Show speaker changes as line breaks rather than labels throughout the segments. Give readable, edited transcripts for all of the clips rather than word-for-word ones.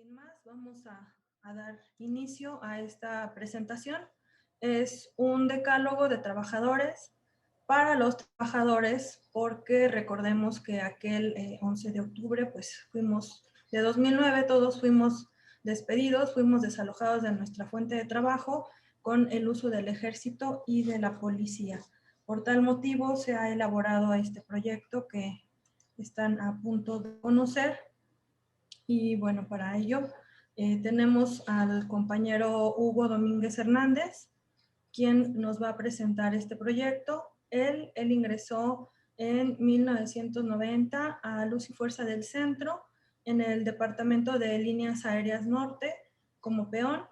Sin más, vamos a dar inicio a esta presentación. Es un decálogo de trabajadores para los trabajadores, porque recordemos que aquel 11 de octubre, pues fuimos, de 2009, todos fuimos despedidos, fuimos desalojados de nuestra fuente de trabajo con el uso del ejército y de la policía. Por tal motivo se ha elaborado este proyecto que están a punto de conocer. Y bueno, para ello tenemos al compañero Hugo Domínguez Hernández, quien nos va a presentar este proyecto. Él ingresó en 1990 a Luz y Fuerza del Centro en el Departamento de Líneas Aéreas Norte como peón,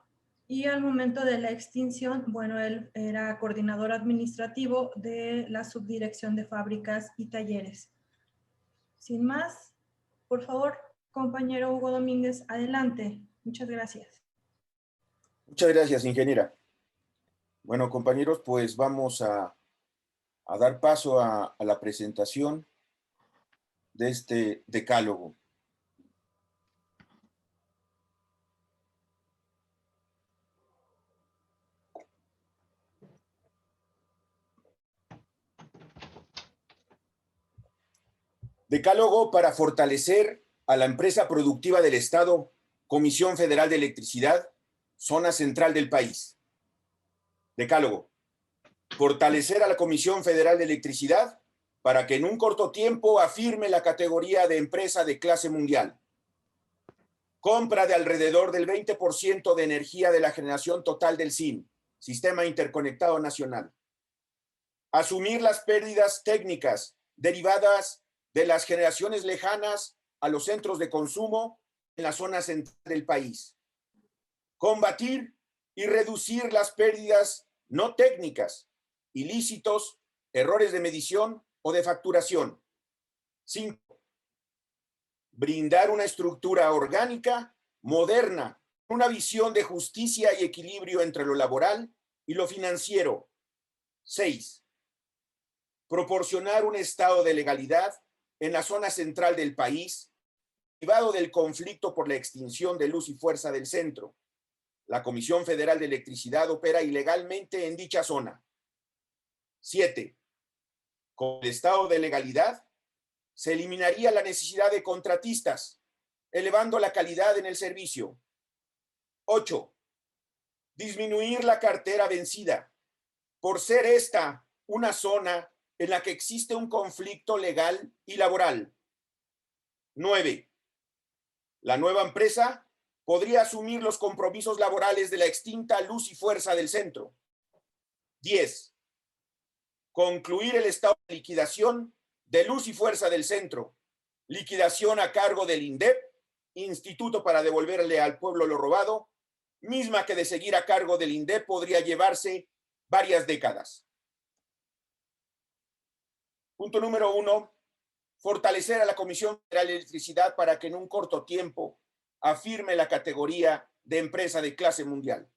y al momento de la extinción, bueno, él era coordinador administrativo de la Subdirección de Fábricas y Talleres. Sin más, por favor, compañero Hugo Domínguez, adelante. Muchas gracias.
Muchas gracias, ingeniera. Bueno, compañeros, pues vamos a dar paso a la presentación de este decálogo. Decálogo para fortalecer a la empresa productiva del Estado, Comisión Federal de Electricidad, zona central del país. Decálogo. Fortalecer a la Comisión Federal de Electricidad para que en un corto tiempo afirme la categoría de empresa de clase mundial. Compra de alrededor del 20% de energía de la generación total del SIN, Sistema Interconectado Nacional. Asumir las pérdidas técnicas derivadas de las generaciones lejanas a los centros de consumo en la zona central del país. Combatir y reducir las pérdidas no técnicas, ilícitos, errores de medición o de facturación. 5. Brindar una estructura orgánica, moderna, una visión de justicia y equilibrio entre lo laboral y lo financiero. 6. Proporcionar un estado de legalidad en la zona central del país, derivado del conflicto por la extinción de Luz y Fuerza del Centro. La Comisión Federal de Electricidad opera ilegalmente en dicha zona. 7. Con el estado de legalidad, se eliminaría la necesidad de contratistas, elevando la calidad en el servicio. 8. Disminuir la cartera vencida, por ser esta una zona en la que existe un conflicto legal y laboral. 9. La nueva empresa podría asumir los compromisos laborales de la extinta Luz y Fuerza del Centro. 10. Concluir el estado de liquidación de Luz y Fuerza del Centro. Liquidación a cargo del INDEP, Instituto para devolverle al pueblo lo robado, misma que de seguir a cargo del INDEP podría llevarse varias décadas. Punto número 1. Fortalecer a la Comisión Federal de Electricidad para que en un corto tiempo afirme la categoría de empresa de clase mundial.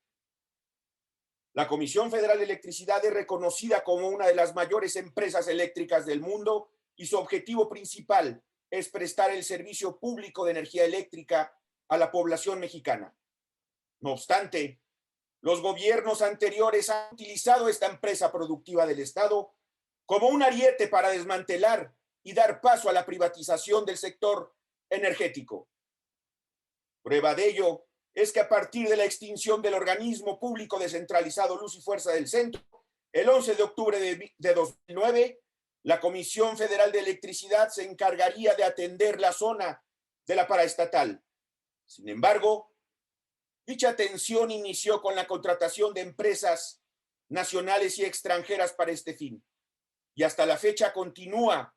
La Comisión Federal de Electricidad es reconocida como una de las mayores empresas eléctricas del mundo y su objetivo principal es prestar el servicio público de energía eléctrica a la población mexicana. No obstante, los gobiernos anteriores han utilizado esta empresa productiva del Estado como un ariete para desmantelar y dar paso a la privatización del sector energético. Prueba de ello es que a partir de la extinción del organismo público descentralizado Luz y Fuerza del Centro, el 11 de octubre de 2009, la Comisión Federal de Electricidad se encargaría de atender la zona de la paraestatal. Sin embargo, dicha atención inició con la contratación de empresas nacionales y extranjeras para este fin, y hasta la fecha continúa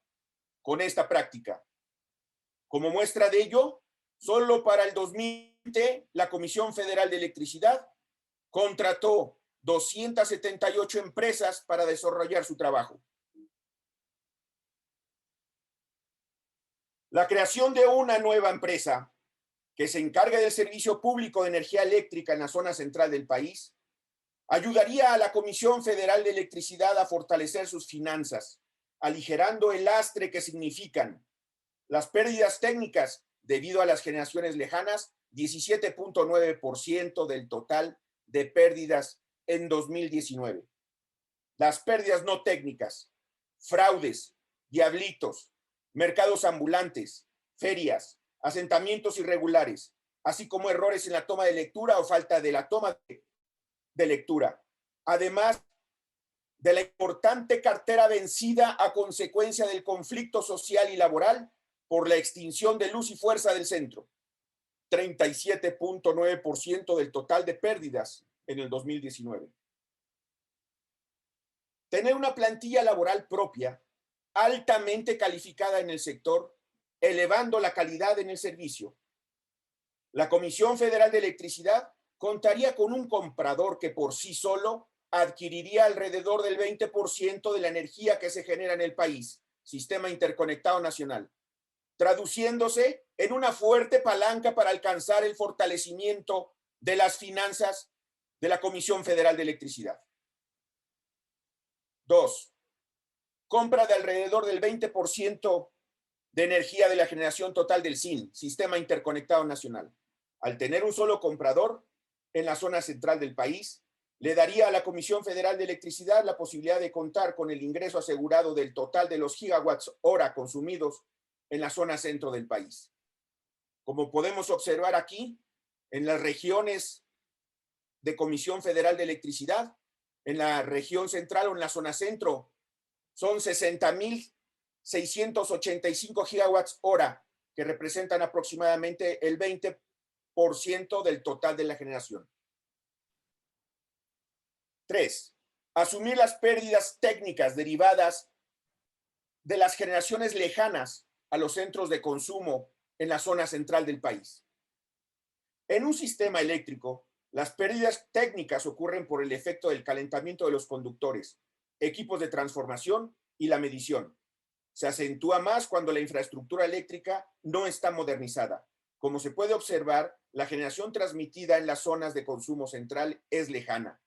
con esta práctica. Como muestra de ello, solo para el 2020, la Comisión Federal de Electricidad contrató 278 empresas para desarrollar su trabajo. La creación de una nueva empresa que se encargue del servicio público de energía eléctrica en la zona central del país ayudaría a la Comisión Federal de Electricidad a fortalecer sus finanzas, aligerando el lastre que significan las pérdidas técnicas debido a las generaciones lejanas, 17.9% del total de pérdidas en 2019. Las pérdidas no técnicas, fraudes, diablitos, mercados ambulantes, ferias, asentamientos irregulares, así como errores en la toma de lectura o falta de la toma de lectura. Además de la importante cartera vencida a consecuencia del conflicto social y laboral por la extinción de Luz y Fuerza del Centro. 37.9% del total de pérdidas en el 2019. Tener una plantilla laboral propia, altamente calificada en el sector, elevando la calidad en el servicio. La Comisión Federal de Electricidad contaría con un comprador que por sí solo adquiriría alrededor del 20% de la energía que se genera en el país, Sistema Interconectado Nacional, traduciéndose en una fuerte palanca para alcanzar el fortalecimiento de las finanzas de la Comisión Federal de Electricidad. 2. Compra de alrededor del 20% de energía de la generación total del SIN, Sistema Interconectado Nacional. Al tener un solo comprador en la zona central del país, le daría a la Comisión Federal de Electricidad la posibilidad de contar con el ingreso asegurado del total de los gigawatts hora consumidos en la zona centro del país. Como podemos observar aquí, en las regiones de Comisión Federal de Electricidad, en la región central o en la zona centro, son 60.685 gigawatts hora, que representan aproximadamente el 20% del total de la generación. 3. Asumir las pérdidas técnicas derivadas de las generaciones lejanas a los centros de consumo en la zona central del país. En un sistema eléctrico, las pérdidas técnicas ocurren por el efecto del calentamiento de los conductores, equipos de transformación y la medición. Se acentúa más cuando la infraestructura eléctrica no está modernizada. Como se puede observar, la generación transmitida en las zonas de consumo central es lejana.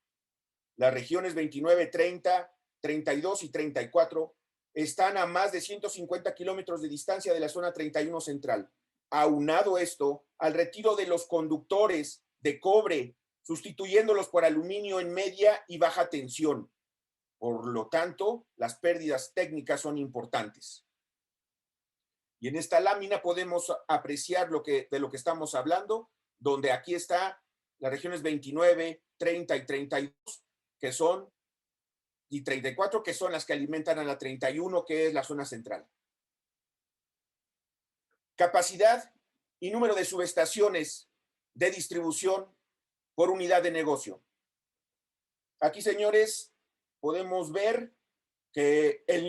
Las regiones 29, 30, 32 y 34 están a más de 150 kilómetros de distancia de la zona 31 central. Aunado esto al retiro de los conductores de cobre, sustituyéndolos por aluminio en media y baja tensión. Por lo tanto, las pérdidas técnicas son importantes. Y en esta lámina podemos apreciar de lo que estamos hablando, donde aquí está las regiones 29, 30 y 32, que son, y 34, que son las que alimentan a la 31, que es la zona central. Capacidad y número de subestaciones de distribución por unidad de negocio. Aquí, señores, podemos ver que el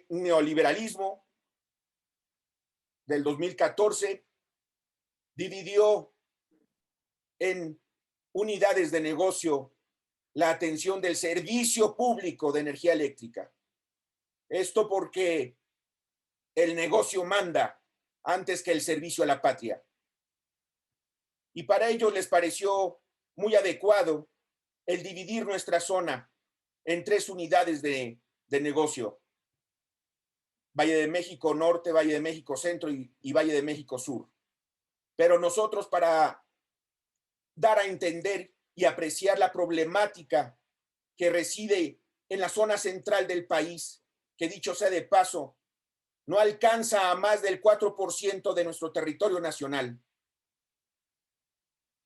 neoliberalismo del 2014 dividió en unidades de negocio la atención del servicio público de energía eléctrica. Esto porque el negocio manda antes que el servicio a la patria. Y para ello les pareció muy adecuado el dividir nuestra zona en 3 unidades de negocio: Valle de México Norte, Valle de México Centro y Valle de México Sur. Pero nosotros, para dar a entender y apreciar la problemática que reside en la zona central del país, que dicho sea de paso, no alcanza a más del 4% de nuestro territorio nacional,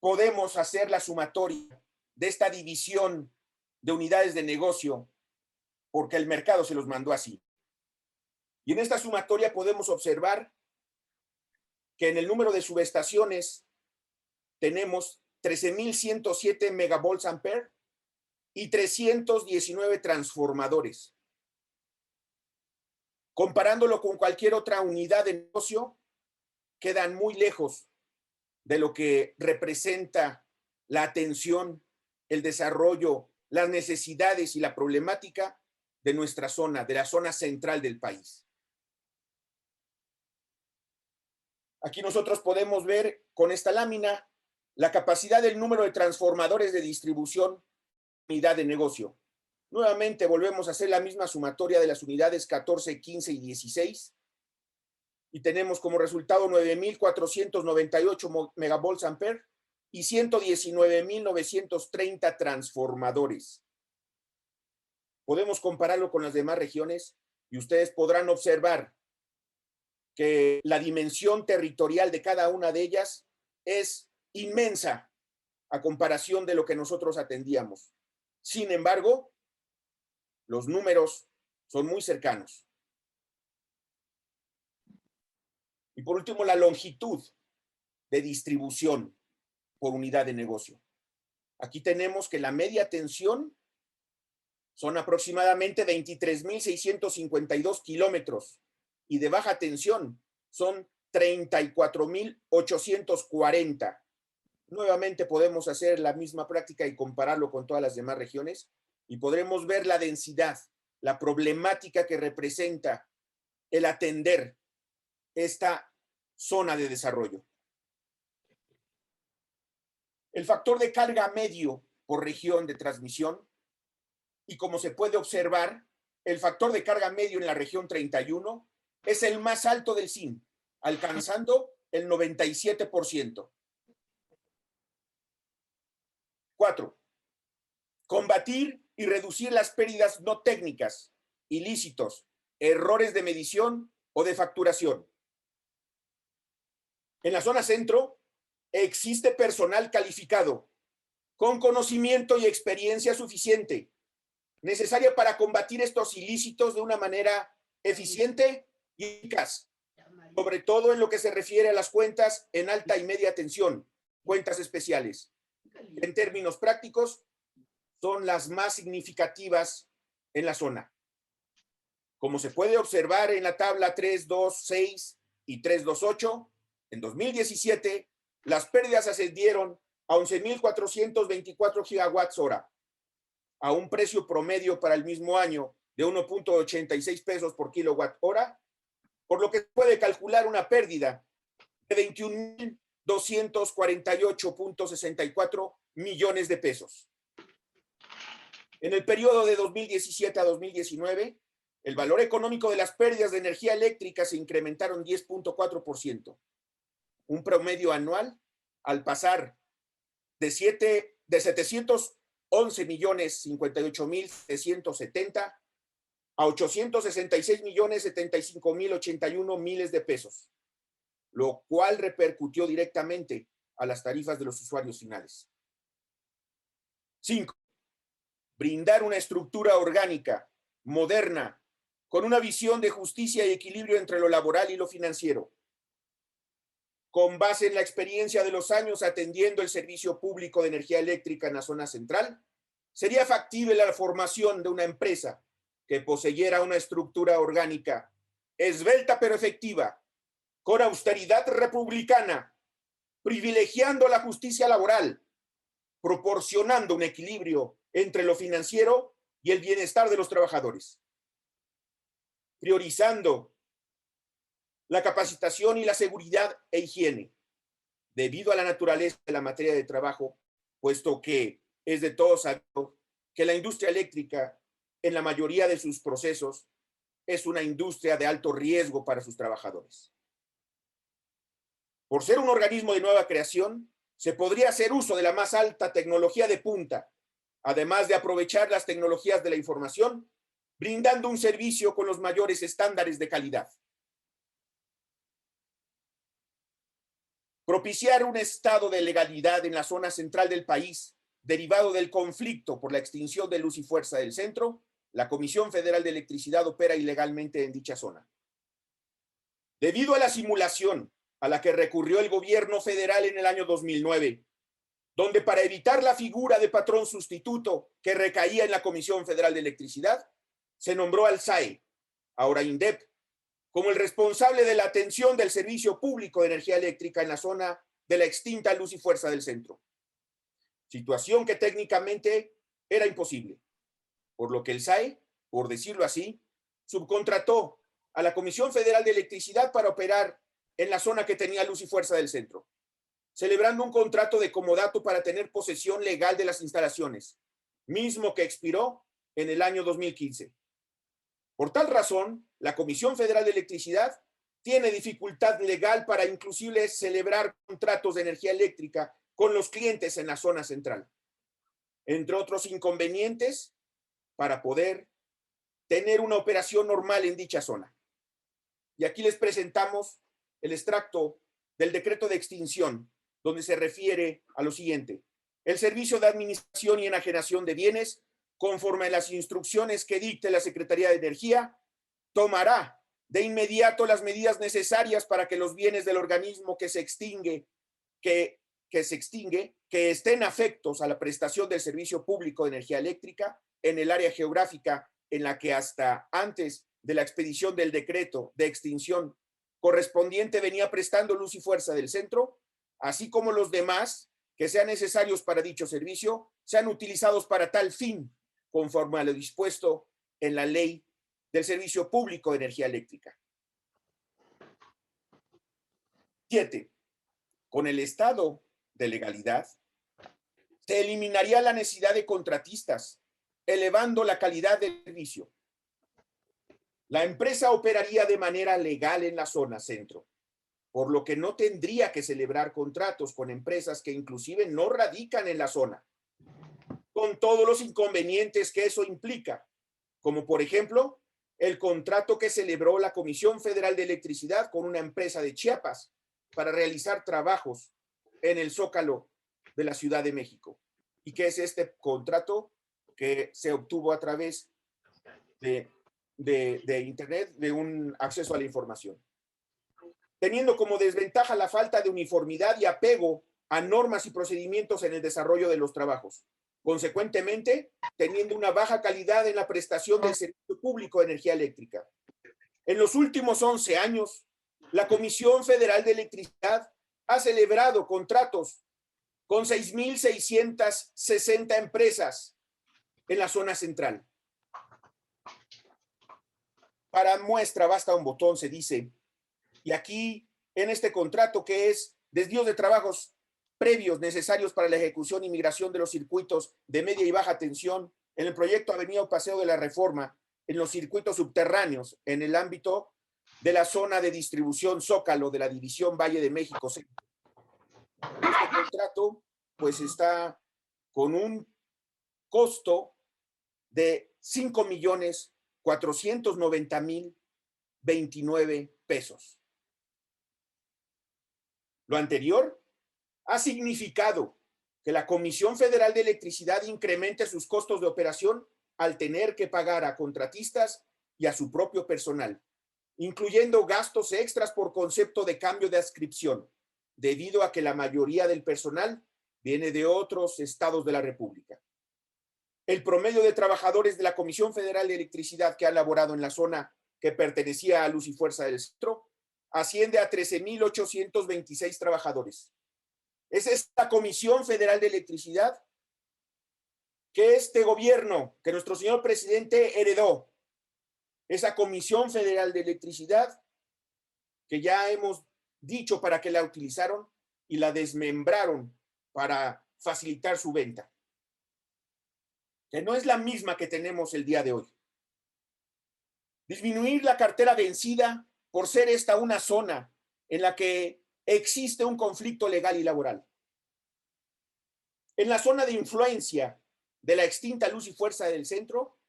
podemos hacer la sumatoria de esta división de unidades de negocio porque el mercado se los mandó así. Y en esta sumatoria podemos observar que en el número de subestaciones tenemos 13.107 megavolts ampere y 319 transformadores. Comparándolo con cualquier otra unidad de negocio, quedan muy lejos de lo que representa la atención, el desarrollo, las necesidades y la problemática de nuestra zona, de la zona central del país. Aquí nosotros podemos ver con esta lámina la capacidad del número de transformadores de distribución unidad de negocio. Nuevamente volvemos a hacer la misma sumatoria de las unidades 14, 15 y 16 y tenemos como resultado 9.498 megavolts ampere y 119.930 transformadores. Podemos compararlo con las demás regiones y ustedes podrán observar que la dimensión territorial de cada una de ellas es inmensa a comparación de lo que nosotros atendíamos. Sin embargo, los números son muy cercanos. Y por último, la longitud de distribución por unidad de negocio. Aquí tenemos que la media tensión son aproximadamente 23.652 kilómetros y de baja tensión son 34.840. Nuevamente podemos hacer la misma práctica y compararlo con todas las demás regiones y podremos ver la densidad, la problemática que representa el atender esta zona de desarrollo. El factor de carga medio por región de transmisión, y como se puede observar, el factor de carga medio en la región 31 es el más alto del SIN, alcanzando el 97%. 4. Combatir y reducir las pérdidas no técnicas, ilícitos, errores de medición o de facturación. En la zona centro existe personal calificado, con conocimiento y experiencia suficiente, necesaria para combatir estos ilícitos de una manera eficiente y eficaz, sobre todo en lo que se refiere a las cuentas en alta y media tensión, cuentas especiales. En términos prácticos, son las más significativas en la zona. Como se puede observar en la tabla 326 y 328, en 2017, las pérdidas ascendieron a 11.424 gigawatts hora, a un precio promedio para el mismo año de 1.86 pesos por kilowatt hora, por lo que se puede calcular una pérdida de 21.248.64 millones de pesos. En el periodo de 2017 a 2019, el valor económico de las pérdidas de energía eléctrica se incrementaron 10.4%, un promedio anual al pasar de 711.058.770 a 866.075.081 miles de pesos, lo cual repercutió directamente a las tarifas de los usuarios finales. 5. Brindar una estructura orgánica, moderna, con una visión de justicia y equilibrio entre lo laboral y lo financiero. Con base en la experiencia de los años atendiendo el servicio público de energía eléctrica en la zona central, sería factible la formación de una empresa que poseyera una estructura orgánica esbelta pero efectiva, con austeridad republicana, privilegiando la justicia laboral, proporcionando un equilibrio entre lo financiero y el bienestar de los trabajadores, priorizando la capacitación y la seguridad e higiene, debido a la naturaleza de la materia de trabajo, puesto que es de todos sabido que la industria eléctrica, en la mayoría de sus procesos, es una industria de alto riesgo para sus trabajadores. Por ser un organismo de nueva creación, se podría hacer uso de la más alta tecnología de punta, además de aprovechar las tecnologías de la información, brindando un servicio con los mayores estándares de calidad. Propiciar un estado de legalidad en la zona central del país, derivado del conflicto por la extinción de Luz y Fuerza del Centro, la Comisión Federal de Electricidad opera ilegalmente en dicha zona. Debido a la simulación a la que recurrió el gobierno federal en el año 2009, donde para evitar la figura de patrón sustituto que recaía en la Comisión Federal de Electricidad, se nombró al SAE, ahora INDEP, como el responsable de la atención del servicio público de energía eléctrica en la zona de la extinta Luz y Fuerza del Centro. Situación que técnicamente era imposible, por lo que el SAE, por decirlo así, subcontrató a la Comisión Federal de Electricidad para operar en la zona que tenía Luz y Fuerza del Centro, celebrando un contrato de comodato para tener posesión legal de las instalaciones, mismo que expiró en el año 2015. Por tal razón, la Comisión Federal de Electricidad tiene dificultad legal para inclusive celebrar contratos de energía eléctrica con los clientes en la zona central, entre otros inconvenientes para poder tener una operación normal en dicha zona. Y aquí les presentamos el extracto del decreto de extinción, donde se refiere a lo siguiente: el servicio de administración y enajenación de bienes, conforme a las instrucciones que dicte la Secretaría de Energía, tomará de inmediato las medidas necesarias para que los bienes del organismo que se extingue, que estén afectos a la prestación del servicio público de energía eléctrica en el área geográfica en la que hasta antes de la expedición del decreto de extinción correspondiente venía prestando luz y fuerza del centro, así como los demás que sean necesarios para dicho servicio, sean utilizados para tal fin, conforme a lo dispuesto en la Ley del Servicio Público de Energía Eléctrica. 7. Con el estado de legalidad, se eliminaría la necesidad de contratistas, elevando la calidad del servicio. La empresa operaría de manera legal en la zona centro, por lo que no tendría que celebrar contratos con empresas que inclusive no radican en la zona, con todos los inconvenientes que eso implica, como por ejemplo el contrato que celebró la Comisión Federal de Electricidad con una empresa de Chiapas para realizar trabajos en el Zócalo de la Ciudad de México. ¿Y qué es este contrato que se obtuvo a través de Internet, de un acceso a la información? Teniendo como desventaja la falta de uniformidad y apego a normas y procedimientos en el desarrollo de los trabajos. Consecuentemente, teniendo una baja calidad en la prestación del servicio público de energía eléctrica. En los últimos 11 años, la Comisión Federal de Electricidad ha celebrado contratos con 6,660 empresas en la zona central. Para muestra basta un botón, se dice. Y aquí, en este contrato, que es desvíos de trabajos previos necesarios para la ejecución y migración de los circuitos de media y baja tensión en el proyecto Avenida Paseo de la Reforma, en los circuitos subterráneos, en el ámbito de la zona de distribución Zócalo de la División Valle de México. Este contrato, pues, está con un costo de 5,490,029 pesos. Lo anterior ha significado que la Comisión Federal de Electricidad incremente sus costos de operación al tener que pagar a contratistas y a su propio personal, incluyendo gastos extras por concepto de cambio de adscripción, debido a que la mayoría del personal viene de otros estados de la República. El promedio de trabajadores de la Comisión Federal de Electricidad que ha laborado en la zona que pertenecía a Luz y Fuerza del Centro asciende a 13,826 trabajadores. Es esta Comisión Federal de Electricidad que este gobierno, que nuestro señor presidente heredó, esa Comisión Federal de Electricidad que ya hemos dicho para qué la utilizaron y la desmembraron para facilitar su venta, que no es la misma que tenemos el día de hoy. Disminuir la cartera vencida por ser esta una zona en la que existe un conflicto legal y laboral. En la zona de influencia de la extinta Luz y Fuerza del Centro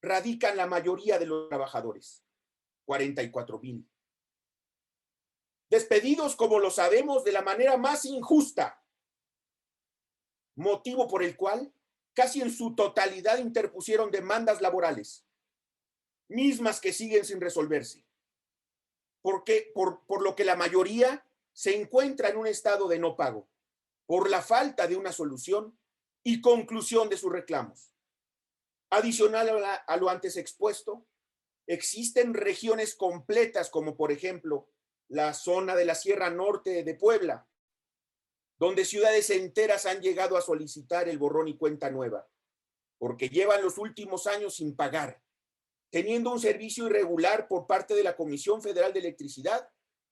radican la mayoría de los trabajadores, 44,000. Despedidos, como lo sabemos, de la manera más injusta, motivo por el cual casi en su totalidad interpusieron demandas laborales, mismas que siguen sin resolverse, por lo que la mayoría se encuentra en un estado de no pago, por la falta de una solución y conclusión de sus reclamos. Adicional a lo antes expuesto, existen regiones completas, como por ejemplo la zona de la Sierra Norte de Puebla, donde ciudades enteras han llegado a solicitar el borrón y cuenta nueva, porque llevan los últimos años sin pagar, teniendo un servicio irregular por parte de la Comisión Federal de Electricidad,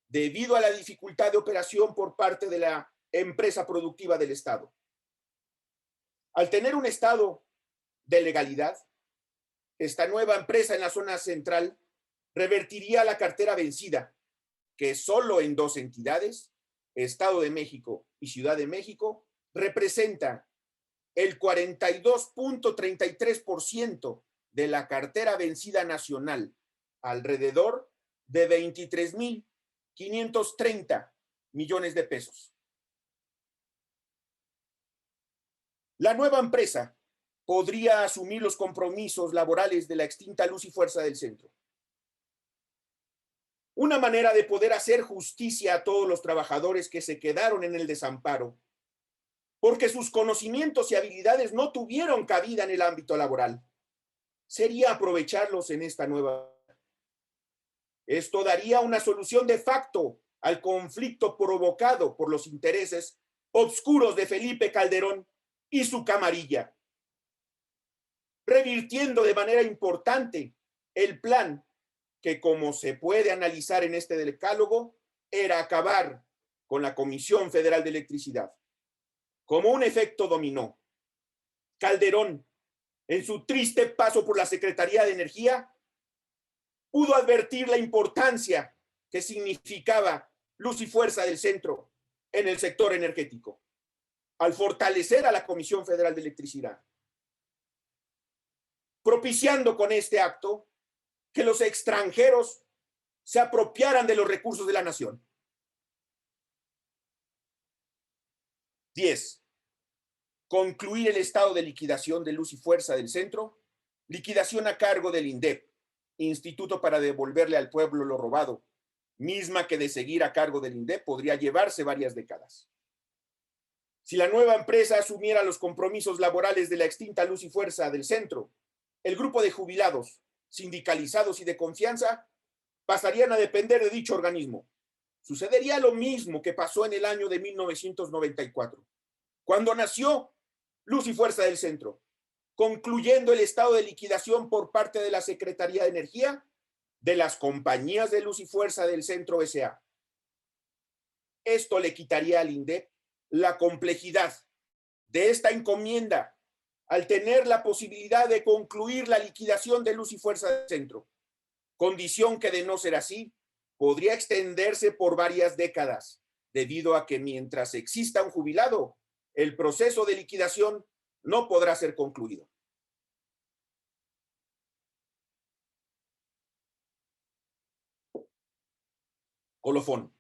debido a la dificultad de operación por parte de la empresa productiva del Estado. Al tener un estado de legalidad, esta nueva empresa en la zona central revertiría la cartera vencida, que solo en dos entidades, Estado de México y Ciudad de México, representa el 42.33% de la cartera vencida nacional, alrededor de 23,530 millones de pesos. La nueva empresa podría asumir los compromisos laborales de la extinta Luz y Fuerza del Centro. Una manera de poder hacer justicia a todos los trabajadores que se quedaron en el desamparo, porque sus conocimientos y habilidades no tuvieron cabida en el ámbito laboral, sería aprovecharlos en esta nueva. Esto daría una solución de facto al conflicto provocado por los intereses obscuros de Felipe Calderón y su camarilla, revirtiendo de manera importante el plan que, como se puede analizar en este decálogo, era acabar con la Comisión Federal de Electricidad. Como un efecto dominó, Calderón, en su triste paso por la Secretaría de Energía, pudo advertir la importancia que significaba Luz y Fuerza del Centro en el sector energético, al fortalecer a la Comisión Federal de Electricidad, propiciando con este acto que los extranjeros se apropiaran de los recursos de la nación. 10. Concluir el estado de liquidación de Luz y Fuerza del Centro, liquidación a cargo del INDEP, Instituto para devolverle al pueblo lo robado, misma que de seguir a cargo del INDEP podría llevarse varias décadas. Si la nueva empresa asumiera los compromisos laborales de la extinta Luz y Fuerza del Centro, el grupo de jubilados, sindicalizados y de confianza pasarían a depender de dicho organismo. Sucedería lo mismo que pasó en el año de 1994, cuando nació Luz y Fuerza del Centro, concluyendo el estado de liquidación por parte de la Secretaría de Energía de las compañías de Luz y Fuerza del Centro S.A. Esto le quitaría al INDEP la complejidad de esta encomienda al tener la posibilidad de concluir la liquidación de Luz y Fuerza del Centro, condición que, de no ser así, podría extenderse por varias décadas, debido a que mientras exista un jubilado, el proceso de liquidación no podrá ser concluido. Colofón.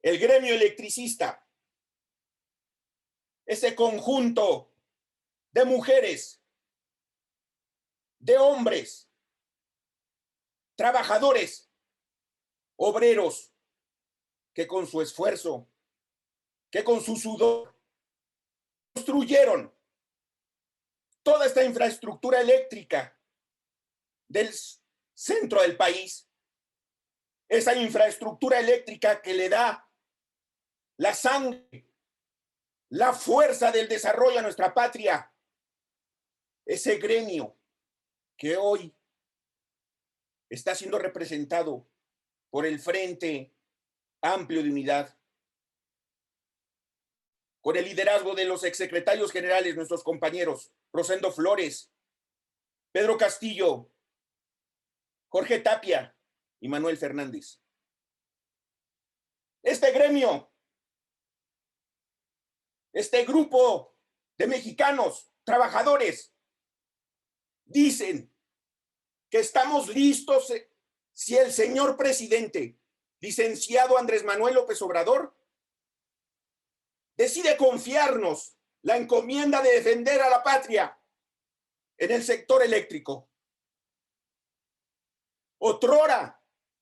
El gremio electricista, ese conjunto de mujeres, de hombres, trabajadores, obreros, que con su esfuerzo, que con su sudor, construyeron toda esta infraestructura eléctrica del centro del país, esa infraestructura eléctrica que le da la sangre, la fuerza del desarrollo a nuestra patria, ese gremio que hoy está siendo representado por el Frente Amplio de Unidad, con el liderazgo de los exsecretarios generales, nuestros compañeros Rosendo Flores, Pedro Castillo, Jorge Tapia y Manuel Fernández. Este gremio, este grupo de mexicanos, trabajadores, dicen que estamos listos si el señor presidente, licenciado Andrés Manuel López Obrador, decide confiarnos la encomienda de defender a la patria en el sector eléctrico. Otrora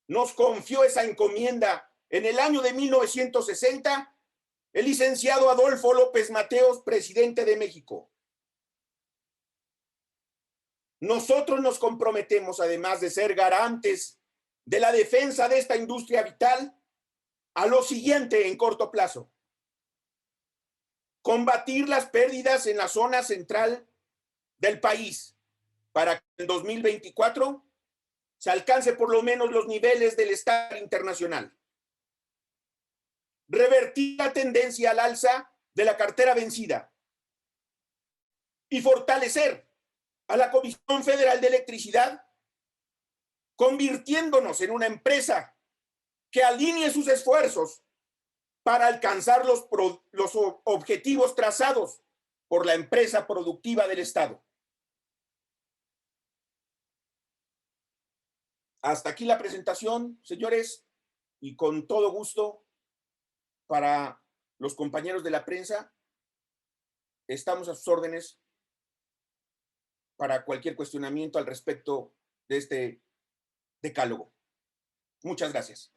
nos confió esa encomienda en el año de 1960 el licenciado Adolfo López Mateos, presidente de México. Nosotros nos comprometemos, además de ser garantes de la defensa de esta industria vital, a lo siguiente en corto plazo: combatir las pérdidas en la zona central del país para que en 2024 se alcance por lo menos los niveles del estándar internacional. Revertir la tendencia al alza de la cartera vencida y fortalecer a la Comisión Federal de Electricidad, convirtiéndonos en una empresa que alinee sus esfuerzos para alcanzar los objetivos trazados por la empresa productiva del Estado. Hasta aquí la presentación, señores, y con todo gusto para los compañeros de la prensa, estamos a sus órdenes para cualquier cuestionamiento al respecto de este decálogo. Muchas gracias.